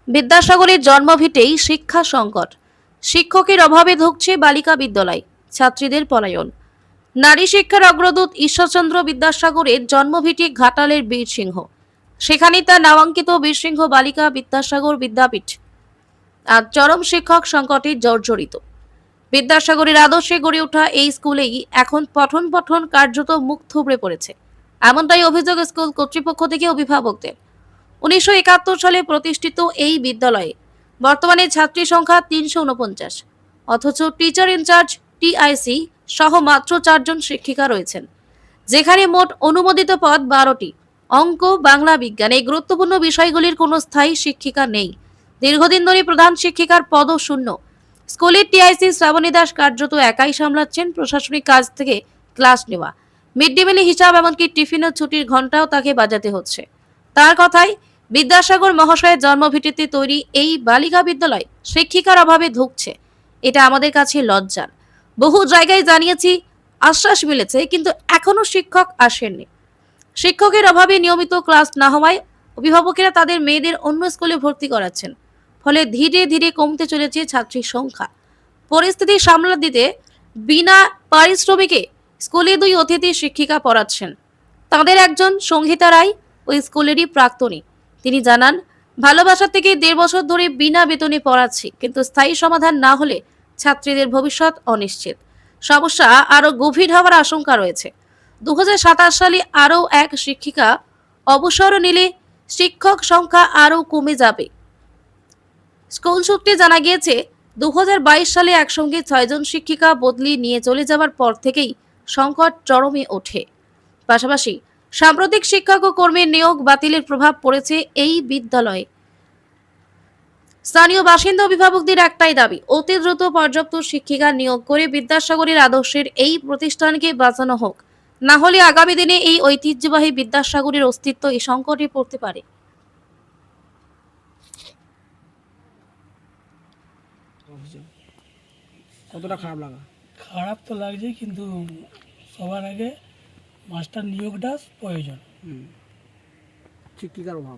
বিদ্যাসাগরের জন্মভিটেই শিক্ষা সংকট। শিক্ষকের অভাবে ধুঁকছে বালিকা বিদ্যালয়, ছাত্রীদের পলায়ন। নারী শিক্ষার অগ্রদূত ঈশ্বরচন্দ্র বিদ্যাসাগরের জন্মভিটি ঘাটালের বীরসিংহ। সেখানেই তার নামাঙ্কিত বীরসিংহ বালিকা বিদ্যাসাগর বিদ্যাপীঠ আজ চরম শিক্ষক সংকটে জর্জরিত। বিদ্যাসাগরের আদর্শে গড়ে ওঠা এই স্কুলেই এখন পঠন পঠন কার্যত মুখ থুবড়ে পড়েছে, এমনটাই অভিযোগ স্কুল কর্তৃপক্ষ থেকে অভিভাবকদের। 1971 সালে প্রতিষ্ঠিত এই বিদ্যালয়ে বর্তমানে ছাত্রী সংখ্যা 349, অথচ টিচার ইনচার্জ টিআইসি সহ মাত্র 4 জন শিক্ষিকা রয়েছেন, যেখানে মোট অনুমোদিত পদ 12টি। অঙ্ক, বাংলা, বিজ্ঞান এই গুরুত্বপূর্ণ বিষয়গুলির কোনো স্থায়ী শিক্ষিকা নেই। দীর্ঘদিন ধরে প্রধান শিক্ষিকার পদও শূন্য। স্কুলের টিআইসি শ্রাবণী দাস কার্যত একাই সামলাচ্ছেন প্রশাসনিক কাজ থেকে ক্লাস নেওয়া, মিড ডে মিল হিসাব, এমনকি টিফিন ও ছুটির ঘন্টাও তাকে বাজাতে হচ্ছে। তার কথায়, বিদ্যাসাগর মহাশয়ের জন্মভিটিতে তৈরি এই বালিকা বিদ্যালয় শিক্ষিকার অভাবে ধুঁকছে। এটা আমাদের কাছে লজ্জার। বহু জায়গায় জানিয়েছি, আশ্বাস মিলেছে, কিন্তু এখনো শিক্ষক আসেননি। শিক্ষকের অভাবে নিয়মিত ক্লাস না হওয়ায় অভিভাবকেরা তাদের মেয়েদের অন্য স্কুলে ভর্তি করাচ্ছেন। ফলে ধীরে ধীরে কমতে চলেছে ছাত্রীর সংখ্যা। পরিস্থিতি সামলা দিতে বিনা পারিশ্রমিকে স্কুলে 2 অতিথি শিক্ষিকা পড়াচ্ছেন। তাদের একজন সংহিতা রায় ওই স্কুলেরই প্রাক্তনী। তিনি জানান, ভালোবাসা থেকে 1.5 বছর ধরে বিনা বেতনে পড়াচ্ছি, কিন্তু স্থায়ী সমাধান না হলে ছাত্রীদের ভবিষ্যৎ অনিশ্চিত। সমস্যা আরো গভীর হওয়ার আশঙ্কা রয়েছে। 2027 সালে আরও এক শিক্ষিকা অবসর নিলে শিক্ষক সংখ্যা আরও কমে যাবে। স্কুল সূত্রে জানা গিয়েছে, 2022 সালে একসঙ্গে 6 জন শিক্ষিকা বদলি নিয়ে চলে যাওয়ার পর থেকেই সংকট চরমে ওঠে। পাশাপাশি সাম্প্রতিক শিক্ষক ও কর্মীর নিয়োগ বাতিলের প্রভাব পড়েছে এই বিদ্যালয়ে। স্থানীয় বাসিন্দা অভিভাবকদের একটাই দাবি, অতি দ্রুত পর্যাপ্ত শিক্ষিকা নিয়োগ করে বিদ্যাসাগরের আদর্শের এই প্রতিষ্ঠানকে বাঁচানো হোক। না হলে আগামী দিনে এই ঐতিহ্যবাহী বিদ্যাসাগরের অস্তিত্ব এই সংকটে পড়তে পারে। কতটা খারাপ লাগা? খারাপ তো লাগছে, কিন্তু সবার আগে মাস্টার নিয়োগটা প্রয়োজন। শিক্ষিকার অভাব।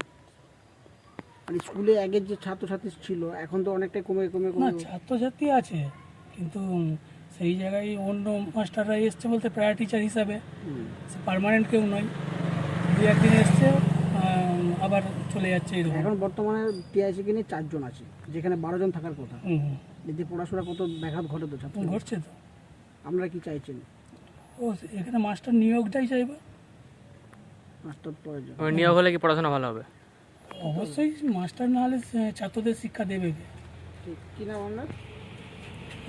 আর স্কুলে আগের যে ছাত্রছাত্রী ছিল এখন তো অনেকটাই কমে কমে না, কমে ছাত্রছাত্রী আছে, কিন্তু সেই জায়গায় অন্য মাস্টাররা এসছে বলতে প্রায় টিচার হিসাবে, সে পার্মানেন্ট কেউ নয়, 2-1 দিন এসছে আবার চলে যাচ্ছে এরকম। এখন বর্তমানে টিআইসি নিয়ে 4 জন আছে, যেখানে 12 জন থাকার কথা। এতে পড়াশোনা কত ব্যাঘাত ঘটে তো ছাত্র ঘটছে তো। আপনারা কি চাইছেন? ও এখানে মাস্টার নিয়োগটাই চাইবে। মাস্টার প্রয়োজন। নিয়োগ হলে কি পড়াশোনা ভালো হবে? অবশ্যই মাস্টার না হলে ছাত্রদের শিক্ষা দেবে কে? কি নাম আপনার?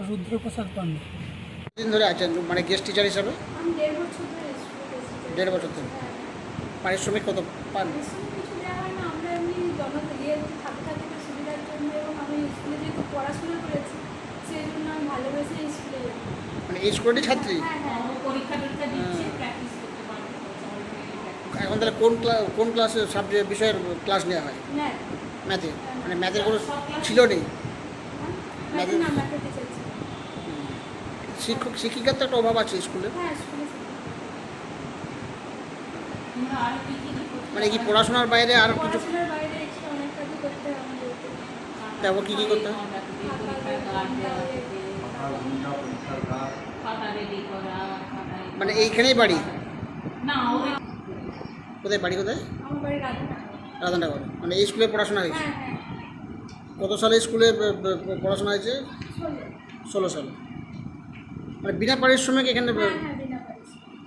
রুদ্রপ্রসাদ পান্ডে। দিন ধরে আছেন মানে গেস্ট টিচার হিসাবে? আমি 1.5 বছর ধরে স্কুলে 1.5 বছর ধরে। পারিশ্রমিক কত পান? কিছু দেওয়া হয় না, আমরা এমনি থাকতে থাকতে একটু সুবিধার জন্য, এবং আমি স্কুলে যেহেতু পড়াশোনা করেছি সেই জন্য আমি ভালোবেসে এই স্কুলে যাই। মানে এই স্কুলেরই ছাত্রী? হ্যাঁ, পরীক্ষা টরীক্ষা দিচ্ছে, প্র্যাকটিস করতে পারবে। এখন তাহলে কোন ক্লাসের সাবজেক্ট বিষয়ের ক্লাস নেওয়া হয়? ম্যাথ। ম্যাথে? মানে ম্যাথের কোনো ছিল নেই? ম্যাথের না, ম্যাথের টিচার ছিল। শিক্ষিকার তো একটা অভাব আছে স্কুলে। হ্যাঁ, স্কুলে ছিল। তোমরা আরো কি কি করতে মানে কি পড়াশোনার বাইরে আর কিছু পড়াশোনার বাইরে এক্সট্রা অনেক কাজই করতে হয় আমাদেরকে। তেমন কি করতে হয়? খাতা রেডি করা, খাতায় মানে এইখানেই বাড়ি? না ওই কোথায় বাড়ি কোথায়? আমার বাড়ি রাধানগর। রাধানগর। মানে এই স্কুলে পড়াশোনা হয়েছে? হ্যাঁ হ্যাঁ, কত সালে স্কুলে পড়াশোনা হয়েছে? 16 সালে। মানে বিনা পারিশ্রমিক এখানে হ্যাঁ হ্যাঁ, বিনা পারিশ্রমিক।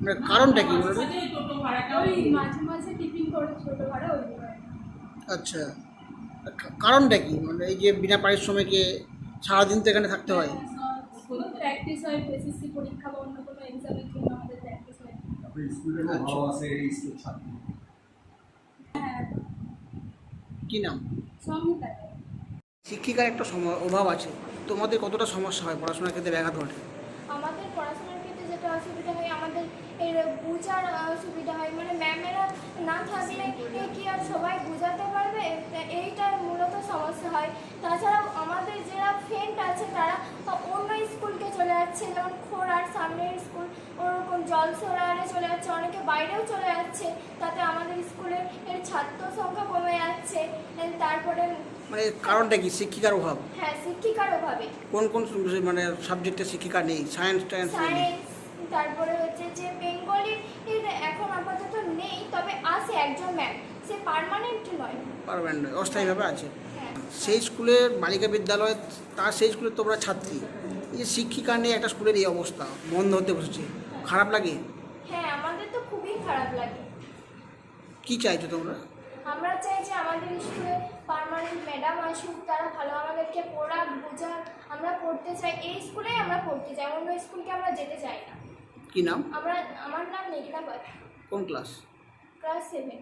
মানে কারণটা কি বলুন? টোটো ভাড়াটা ওই মাঝে মাঝে টিফিন করে ছোটো ভাড়া ওই করে। আচ্ছা, কারণটা কি? মানে এই যে বিনা পারিশ্রমিকে সারাদিন তো এখানে থাকতে হয়। স্কুলে প্র্যাকটিস হয়, এসএসসি পরীক্ষা বা অন্য কোনো এক্সামের জন্য আমাদের প্র্যাকটিস হয়। হ্যাঁ, কি নাম? সংহিতা। শিক্ষিকার একটা অভাব আছে, তোমাদের কতটা সমস্যা হয় পড়াশোনার ক্ষেত্রে ব্যাঘাত ঘটে? আমাদের পড়াশোনার ক্ষেত্রে যেটা অসুবিধা হয়, আমাদের এর বোঝার অসুবিধা হয়, মানে ম্যামেরা না থাকলে কি আর সবাই বোঝাতে পারবে, এইটার মূলত সমস্যা হয়। তাছাড়াও আমাদের যারা ফ্রেন্ড আছে তারা অন্য স্কুলকে চলে যাচ্ছে, যেমন খোড়ার সামনের স্কুল ওরকম জলসোড়ারে চলে যাচ্ছে, অনেকে বাইরেও চলে যাচ্ছে, তাতে আমাদের স্কুলের ছাত্র সংখ্যা কমে যাচ্ছে। তারপর তারপরে মানে কারণটা কি? শিক্ষিকার অভাব? হ্যাঁ, শিক্ষিকার অভাবে। কোন কোন মানে সাবজেক্টে শিক্ষিকা নেই? সায়েন্স টায়েন্স নেই? সায়েন্স, তারপরে হচ্ছে যে বেঙ্গলি এখন আপাতত নেই, তবে আছে একজন ম্যাম, সে পার্মানেন্ট নয়। পারবেন না, অস্থায়ীভাবে আছে। হ্যাঁ, সেই স্কুলের বালিকা বিদ্যালয়, তার সেই স্কুলে তোমরা ছাত্রী, এই যে শিক্ষিকা নিয়ে একটা স্কুলের এই অবস্থা বন্ধ হতে বসেছে, খারাপ লাগে? হ্যাঁ, আমাদের তো খুবই খারাপ লাগে। কি চাইছো তোমরা? আমরা চাই যে আমাদের স্কুলে পার্মানেন্ট ম্যাডাম আসুক, তারা ভালো আমাদেরকে পড়াক, বোঝাক। আমরা পড়তে চাই, এই স্কুলেই আমরা পড়তে চাই, অন্য স্কুলকে আমরা যেতে চাই না। কি নাম? আমার নাম নিকিতা পাল, কোন ক্লাস? ক্লাস 7।